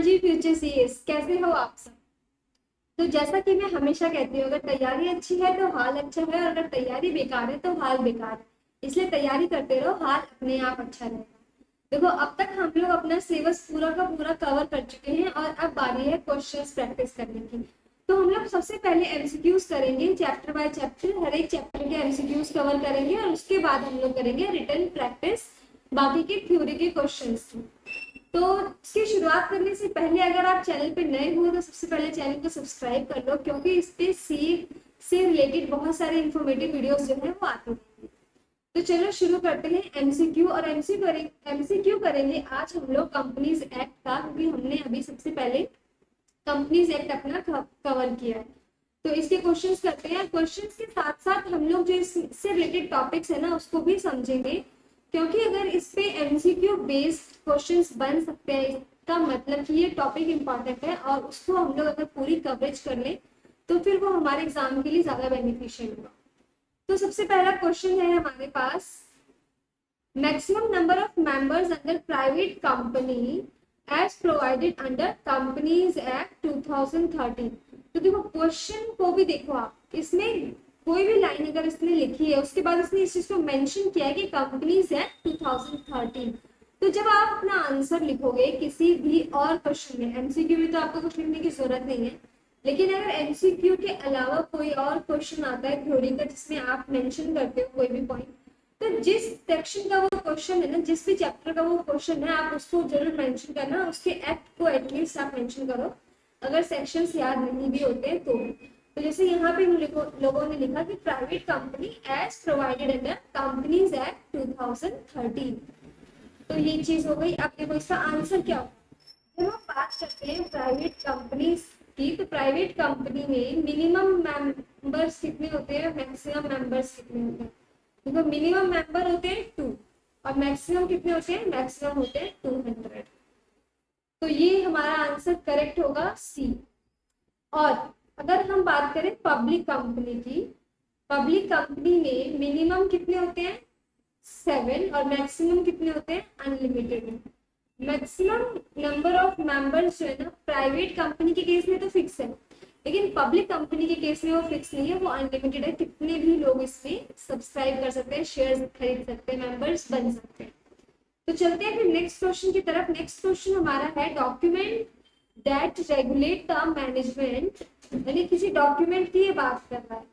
जी future CS, कैसे हो आप सब। तो जैसा कि मैं हमेशा कहती हूँ, अगर तैयारी अच्छी है तो हाल अच्छा है, और अगर तैयारी बेकार है तो हाल बेकार है। इसलिए तैयारी करते रहो, हाल अपने आप अच्छा रहेगा। देखो, अब तक हम लोग अपना सिलेबस पूरा का पूरा कवर कर चुके हैं और अब बारी है क्वेश्चंस प्रैक्टिस करने की। तो हम लोग सबसे पहले एमसीक्यूज करेंगे, चैप्टर बाय चैप्टर, हर एक चैप्टर के एमसीक्यूज कवर करेंगे और उसके बाद हम लोग करेंगे रिटन प्रैक्टिस बाकी के थ्योरी के क्वेश्चंस की। तो इसकी शुरुआत करने से पहले अगर आप चैनल पे नए हो तो सबसे पहले चैनल को सब्सक्राइब कर लो, क्योंकि इस पे सी से रिलेटेड बहुत सारे इंफॉर्मेटिव वीडियोस जो है वो आते हैं। तो चलो शुरू करते हैं एमसीक्यू। और एमसीक्यू करेंगे आज हम लोग कंपनीज एक्ट का, क्योंकि हमने अभी सबसे पहले कंपनीज एक्ट अपना कवर किया है। तो इसके क्वेश्चंस करते हैं। क्वेश्चंस के साथ साथ हम लोग जो इससे रिलेटेड टॉपिक्स है ना उसको भी समझेंगे, क्योंकि अगर इस पे एमसीक्यू बेस्ड क्वेश्चंस बन सकते हैं, इसका मतलब कि ये टॉपिक इंपॉर्टेंट है और उसको हम लोग अगर पूरी कवरेज कर ले तो फिर वो हमारे एग्जाम के लिए ज्यादा बेनिफिशियल होगा। तो सबसे पहला क्वेश्चन है हमारे पास, maximum number of members under private company as provided under companies act 2013। तो देखो क्वेश्चन को भी देखो आप, इसमें कोई भी लाइन अगर इसने लिखी है उसके बाद इसने इस चीज को मेंशन किया है कि कंपनीज एक्ट 2013। तो जब आप अपना आंसर लिखोगे किसी भी और क्वेश्चन में, एमसीक्यू में तो आपको कुछ लिखने की जरूरत नहीं है, लेकिन अगर एमसीक्यू के अलावा कोई और क्वेश्चन आता है थ्योरी का जिसमें आप मेंशन करते हो कोई भी पॉइंट, तो जिस सेक्शन का वो क्वेश्चन है ना, जिस भी चैप्टर का वो क्वेश्चन है, आप उसको जरूर मेंशन करना, उसके एक्ट को एटलीस्ट आप मेंशन करो, अगर सेक्शंस याद नहीं भी होते तो जैसे यहाँ पे लोगों ने लिखा कि private company as provided under companies act 2013। तो ये चीज हो गई। अब देखो इसका आंसर क्या होगा। जब हम बात करते हैं प्राइवेट कंपनीज की, तो प्राइवेट कंपनी में मिनिमम मेंबर्स कितने होते हैं, मैक्सिमम मेंबर्स कितने होते हैं। देखो मिनिमम मेंबर होते हैं 2 और मैक्सिमम कितने होते हैं, मैक्सिमम होते हैं 200। तो ये हमारा आंसर करेक्ट होगा सी। और अगर हम बात करें पब्लिक कंपनी की, पब्लिक कंपनी में मिनिमम कितने होते हैं 7 और मैक्सिमम कितने होते हैं unlimited. Maximum number of members जो है ना प्राइवेट कंपनी के केस में तो फिक्स है, लेकिन पब्लिक कंपनी के केस में वो फिक्स नहीं है, वो अनलिमिटेड है। कितने भी लोग इसमें सब्सक्राइब कर सकते हैं, शेयर खरीद सकते हैं, मेंबर्स बन सकते हैं। तो चलते हैं फिर नेक्स्ट क्वेश्चन की तरफ। नेक्स्ट क्वेश्चन हमारा है document that regulate the management, यानी किसी डॉक्यूमेंट की ये बात कर रहा है।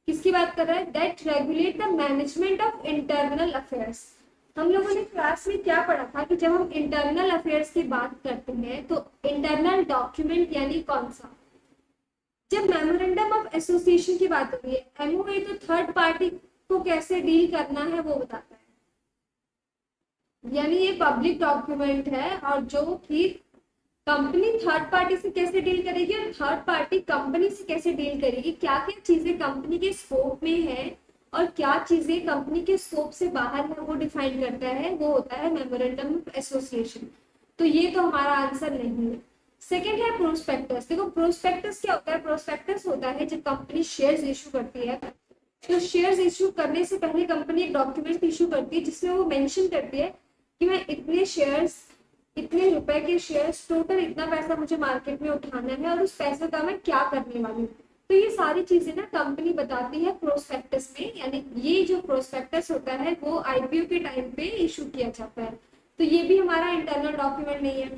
किसकी बात कर रहा है, that regulate the management of internal affairs. हम लोगों ने क्लास में क्या पढ़ा था कि जब हम इंटरनल अफेयर्स की बात करते हैं तो इंटरनल डॉक्यूमेंट यानी कौन सा, जब मेमोरेंडम ऑफ एसोसिएशन की बात होती है, एमओए तो थर्ड पार्टी को कैसे डील करना है वो बताता है, यानी ये पब्लिक डॉक्यूमेंट है और जो कि कंपनी थर्ड पार्टी से कैसे डील करेगी और थर्ड पार्टी कंपनी से कैसे डील करेगी, क्या क्या चीजें कंपनी के स्कोप में है और क्या चीजें कंपनी के स्कोप से बाहर है, वो डिफाइन करता है, वो होता है मेमोरेंडम ऑफ एसोसिएशन। तो ये तो हमारा आंसर नहीं है। सेकेंड है प्रोस्पेक्टस। देखो प्रोस्पेक्टस क्या होता है, प्रोस्पेक्टस होता है जब कंपनी शेयर्स इशू करती है, तो शेयर्स इशू करने से पहले कंपनी एक डॉक्यूमेंट इशू करती है जिसमें वो मेंशन करती है कि मैं इतने शेयर्स, इतने रुपए के शेयर्स, टोटल इतना पैसा मुझे मार्केट में उठाना है और उस पैसे का मैं क्या करने वाली हूँ। तो ये सारी चीजें ना कंपनी बताती है प्रोस्पेक्टस में, यानी ये जो प्रोस्पेक्टस होता है वो आईपीओ के टाइम पे इशू किया जाता है। तो ये भी हमारा इंटरनल डॉक्यूमेंट नहीं है।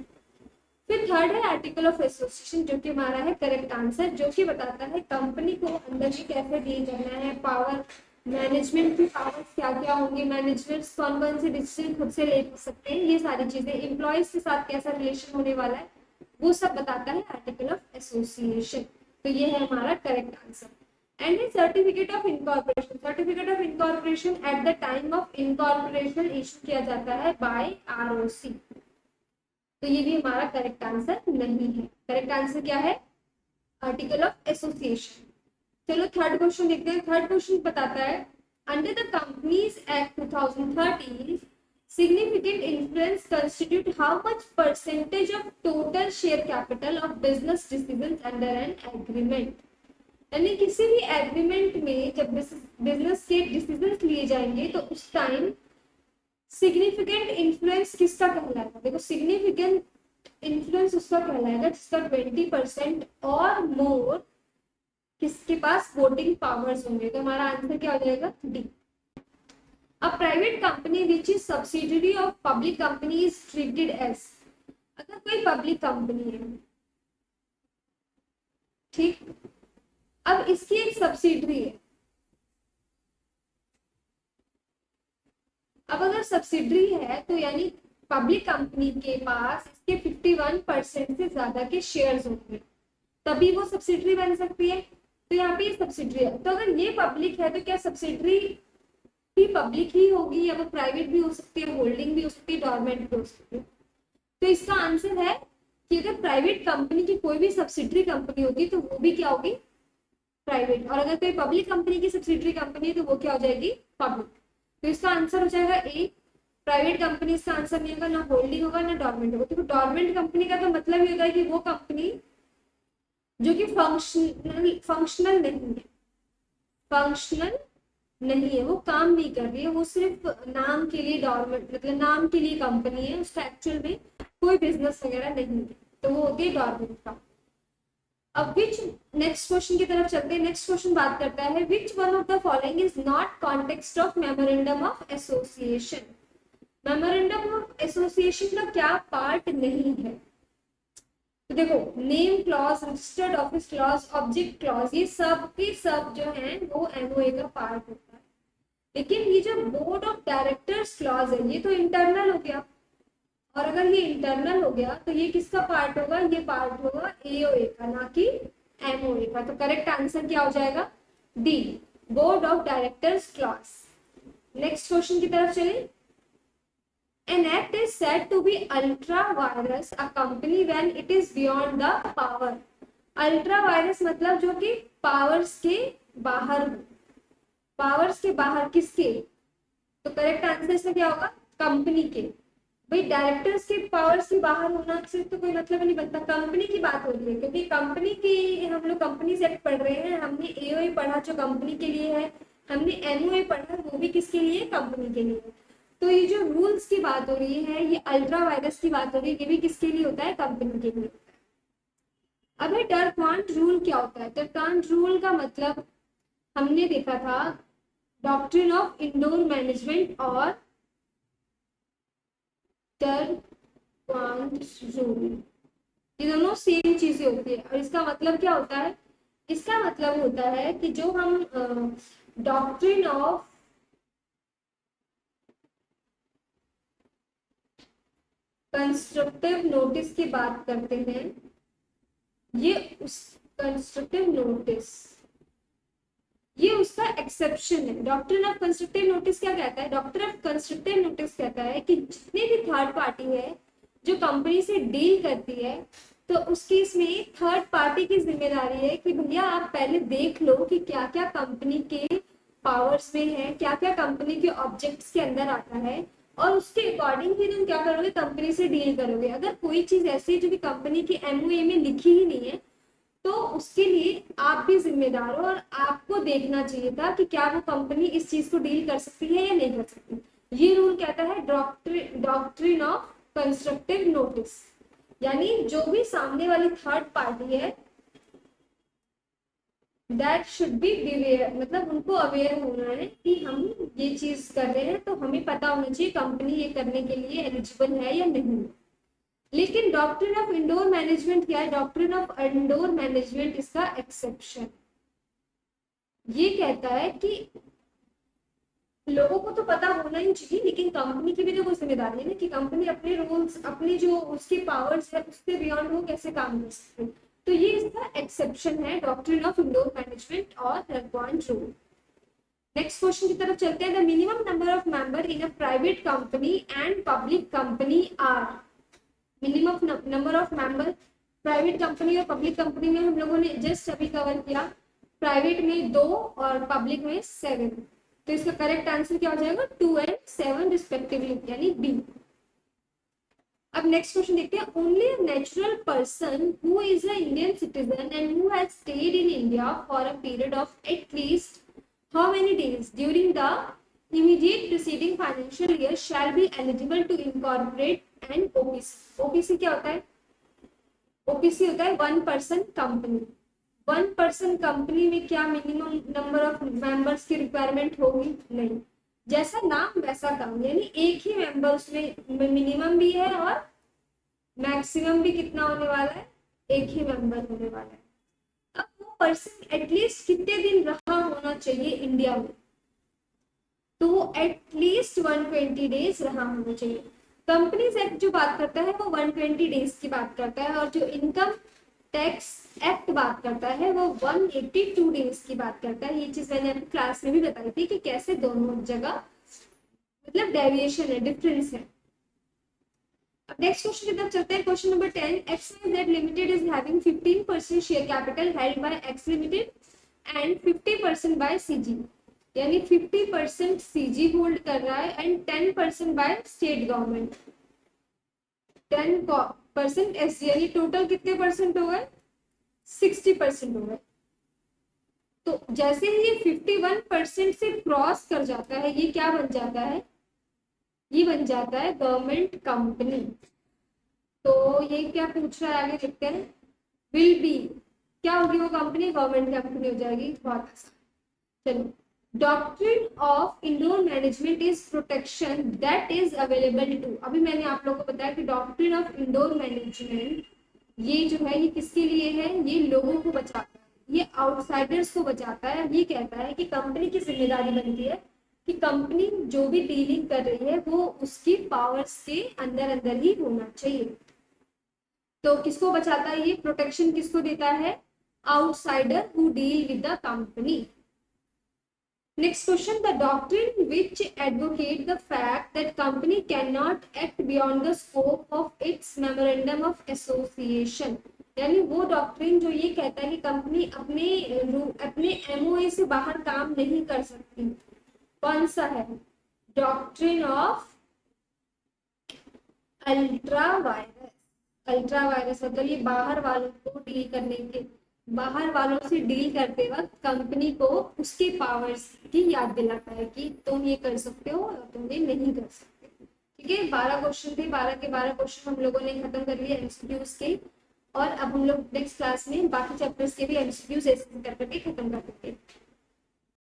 फिर थर्ड है आर्टिकल ऑफ एसोसिएशन, जो कि हमारा है करेक्ट आंसर, जो कि बताता है कंपनी को अंदर में कैसे डील करना है, पावर, मैनेजमेंट की पावर्स क्या क्या होंगी, मैनेजमेंट कौन कौन से डिसीजन खुद से ले सकते हैं, ये सारी चीजें, एम्प्लॉयज के साथ कैसा रिलेशन होने वाला है, वो सब बताता है आर्टिकल ऑफ एसोसिएशन। तो ये है हमारा correct answer. And certificate of incorporation, certificate of incorporation at the time of incorporation issue किया जाता है बाय आरओसी। तो ये भी हमारा करेक्ट आंसर नहीं है। करेक्ट आंसर क्या है, आर्टिकल ऑफ एसोसिएशन। चलो थर्ड क्वेश्चन देखते हैं। थर्ड क्वेश्चन बताता है under the companies act 2013 significant influence constitute how much percentage of total share capital of business decisions under an agreement। यानी किसी भी एग्रीमेंट में जब बिजनेस के डिसीजंस लिए जाएंगे तो उस टाइम सिग्निफिकेंट इन्फ्लुएंस किसका कहलाएगा। देखो सिग्निफिकेंट इन्फ्लुएंस ऑफिस उसका कहलाएगा जिसका 20% और मोर किसके पास वोटिंग पावर्स होंगे। तो हमारा आंसर क्या हो जाएगा, D. A private company which is subsidiary of public company is treated as, अगर कोई पब्लिक कंपनी है, ठीक, अब इसकी एक सब्सिडरी है, अब अगर सब्सिडरी है तो यानी पब्लिक कंपनी के पास इसके 51% से ज्यादा के शेयर्स होंगे, तभी वो सब्सिडरी बन सकती है। तो यहाँ पे ये सब्सिडरी है, तो अगर ये पब्लिक है तो क्या सब्सिडरी भी पब्लिक ही होगी, या वो प्राइवेट भी हो सकती है, होल्डिंग भी हो सकती है, डॉर्मेंट भी हो सकती है। तो इसका आंसर है कि अगर प्राइवेट कंपनी की कोई भी सब्सिडरी कंपनी होगी तो वो भी क्या होगी, प्राइवेट, और अगर कोई पब्लिक कंपनी की सब्सिडरी कंपनी है तो वो क्या हो जाएगी, पब्लिक। तो इसका आंसर हो जाएगा ए, प्राइवेट कंपनी इसका आंसर नहीं होगा, ना होल्डिंग होगा ना डॉर्मेंट होगा। तो डॉर्मेंट कंपनी का तो मतलब ये होता है कि वो कंपनी जो कि फंक्शनल नहीं है, फंक्शनल नहीं है, वो काम नहीं कर रही है, वो सिर्फ नाम के लिए डॉर्मेंट, मतलब नाम के लिए कंपनी है, उसका एक्चुअल में कोई बिजनेस वगैरह नहीं है, तो वो होती है डॉर्मेंट का। अब विच, नेक्स्ट क्वेश्चन की तरफ चलते हैं। नेक्स्ट क्वेश्चन बात करता है which one of the following is not context of memorandum of association. Memorandum of association का क्या पार्ट नहीं है, तो देखो name clause, registered office clause, object clause, ये सब के सब जो है वो एमओए का पार्ट होता है। लेकिन ये जो बोर्ड ऑफ डायरेक्टर्स क्लॉज है ये तो इंटरनल हो गया, और अगर ये इंटरनल हो गया तो ये किसका पार्ट होगा, ये पार्ट होगा एओए का, ना कि एमओए का। तो करेक्ट आंसर क्या हो जाएगा, D, board of directors clause. Next question की तरफ चले। An act is said to be ultra virus a company when it is beyond the power. Ultra vires मतलब जो कि पावर्स के बाहर, पावर्स के बाहर किसके, तो करेक्ट आंसर इसमें क्या होगा, कंपनी के। भाई डायरेक्टर्स के पावर्स के बाहर होना से तो कोई मतलब नहीं बनता, कंपनी की बात हो रही है, क्योंकि कंपनी की, हम लोग कंपनीज एक्ट पढ़ रहे हैं, हमने एओए पढ़ा जो कंपनी के लिए है, हमने एमओए पढ़ा वो भी किसके लिए, कंपनी के लिए। तो ये जो रूल्स की बात हो रही है, ये अल्ट्रा वायरस की बात हो रही है, ये भी किसके लिए होता है, कंपनी के लिए। अब है टर्कांट रूल क्या होता है। टर्कांट रूल का मतलब हमने देखा था डॉक्ट्रिन ऑफ इंडोर मैनेजमेंट और टर्कांट रूल, ये दोनों सेम चीजें होती है। और इसका मतलब क्या होता है, इसका मतलब होता है कि जो हम डॉक्ट्रिन ऑफ कंस्ट्रक्टिव नोटिस की बात करते हैं, ये उस कंस्ट्रक्टिव नोटिस, ये उसका एक्सेप्शन है। डॉक्ट्रिन ऑफ कंस्ट्रक्टिव नोटिस क्या कहता है, डॉक्ट्रिन ऑफ कंस्ट्रक्टिव नोटिस कहता है कि जितने भी थर्ड पार्टी है जो कंपनी से डील करती है, तो उस केस में थर्ड पार्टी की जिम्मेदारी है कि भैया आप पहले देख लो कि क्या क्या कंपनी के पावर्स में है, क्या क्या कंपनी के ऑब्जेक्ट्स के अंदर आता है, और उसके अकॉर्डिंग ही तुम क्या करोगे, कंपनी से डील करोगे। अगर कोई चीज ऐसी है जो कि कंपनी की एमओए में लिखी ही नहीं है, तो उसके लिए आप भी जिम्मेदार हो, और आपको देखना चाहिए था कि क्या वो कंपनी इस चीज को डील कर सकती है या नहीं कर सकती। ये रूल कहता है डॉक्ट्रिन ऑफ कंस्ट्रक्टिव नोटिस, यानी जो भी सामने वाली थर्ड पार्टी है दैट शुड बी बिवेयर, मतलब उनको अवेयर होना है कि हम ये चीज कर रहे हैं, तो हमें पता होना चाहिए कंपनी ये करने के लिए एलिजिबल है या नहीं। लेकिन डॉक्ट्रिन ऑफ इंडोर मैनेजमेंट क्या है, डॉक्ट्रिन ऑफ इंडोर मैनेजमेंट इसका एक्सेप्शन, ये कहता है कि लोगों को तो पता होना ही चाहिए, लेकिन कंपनी की भी तो कोई जिम्मेदारी है ना कि कंपनी अपने रूल्स, अपनी जो उसके पावर्स है उसके बियॉन्ड वो कैसे काम कर सकते हैं। तो ये इसका एक्सेप्शन है डॉक्ट्रिन ऑफ इंडोर मैनेजमेंट और टर्कांट रूल। नेक्स्ट क्वेश्चन की तरफ चलते हैं। The minimum number of member in a private company and public company are, minimum number of member private company और पब्लिक कंपनी में हम लोगों ने जस्ट अभी कवर किया, प्राइवेट में 2 और पब्लिक में 7। तो इसका करेक्ट आंसर क्या हो जाएगा, 2 and 7 रिस्पेक्टिवली, यानी बी। अब नेक्स्ट क्वेश्चन देखते हैं। Only a natural person who is a Indian citizen and who has stayed in India for a period of at least how many days during the immediate preceding financial year shall be eligible to incorporate an OPC। OPC क्या होता है, OPC होता है 1% company. 1% company में क्या minimum number of members की requirement होगी? नहीं। जैसा नाम वैसा काम, यानी एक ही मेंबर उसमें मिनिमम भी है और मैक्सिमम भी कितना होने वाला है? एक ही मेंबर होने वाला है। अब वो पर्सन एटलीस्ट कितने दिन रहा होना चाहिए इंडिया में? तो वो एटलीस्ट 120 डेज रहा होना चाहिए। कंपनीज एक्ट जो बात करता है वो 120 डेज की बात करता है, और जो इनकम टैक्स एक्ट बात करता है वो 182 डेज की बात करता है। ये चीज मैंने अपनी क्लास में भी बताई थी कि कैसे दोनों जगह मतलब डेविएशन है, डिफरेंस है। अब नेक्स्ट क्वेश्चन की तरफ चलते हैं। Question number 10, XYZ limited is having 15% share capital held by x limited and 50% bye CG. यानी 50% सीजी होल्ड कर रहा है and 10% by state government, 10% SG, यानी टोटल कितने परसेंट हो गए? 60% हो गए। तो जैसे ही ये 51% से क्रॉस कर जाता है, ये क्या बन जाता है? ये बन जाता है गवर्नमेंट कंपनी। तो ये क्या पूछ रहा है, आगे देखते हैं। विल बी, क्या होगी वो कंपनी? गवर्नमेंट कंपनी हो जाएगी। बहुत आसान। चलो, doctrine of indoor management is protection that is available to. अभी मैंने आप लोगों को बताया कि डॉक्ट्रिन ऑफ इंडोर मैनेजमेंट ये जो है ये किसके लिए है? ये लोगों को बचाता है, ये आउटसाइडर्स को बचाता है। ये कहता है कि कंपनी की जिम्मेदारी बनती है कि कंपनी जो भी डीलिंग कर रही है वो उसकी पावर्स के अंदर अंदर ही होना चाहिए। तो किसको बचाता है? ये प्रोटेक्शन किसको देता है? Outsider who deal with the company. Next question, the doctrine which advocate the fact that company cannot act beyond the scope of its memorandum of association। यानी वो डॉक्ट्रिन जो ये कहता है कि कंपनी अपने एमओए से बाहर काम नहीं कर सकती। कौन सा है? Doctrine of ultra vires. Ultra vires मतलब ये बाहर वालों को डील करने के, बाहर वालों से डील करते वक्त कंपनी को उसके पावर्स की याद दिलाता है कि तुम ये कर सकते हो और तुम ये नहीं कर सकते। ठीक है, 12 क्वेश्चन थे, 12 के 12 क्वेश्चन हम लोगों ने खत्म कर लिए एमसीक्यूज के। और अब हम लोग नेक्स्ट क्लास में बाकी चैप्टर्स के भी एमसीक्यूज ऐसे कर करके खत्म कर देंगे।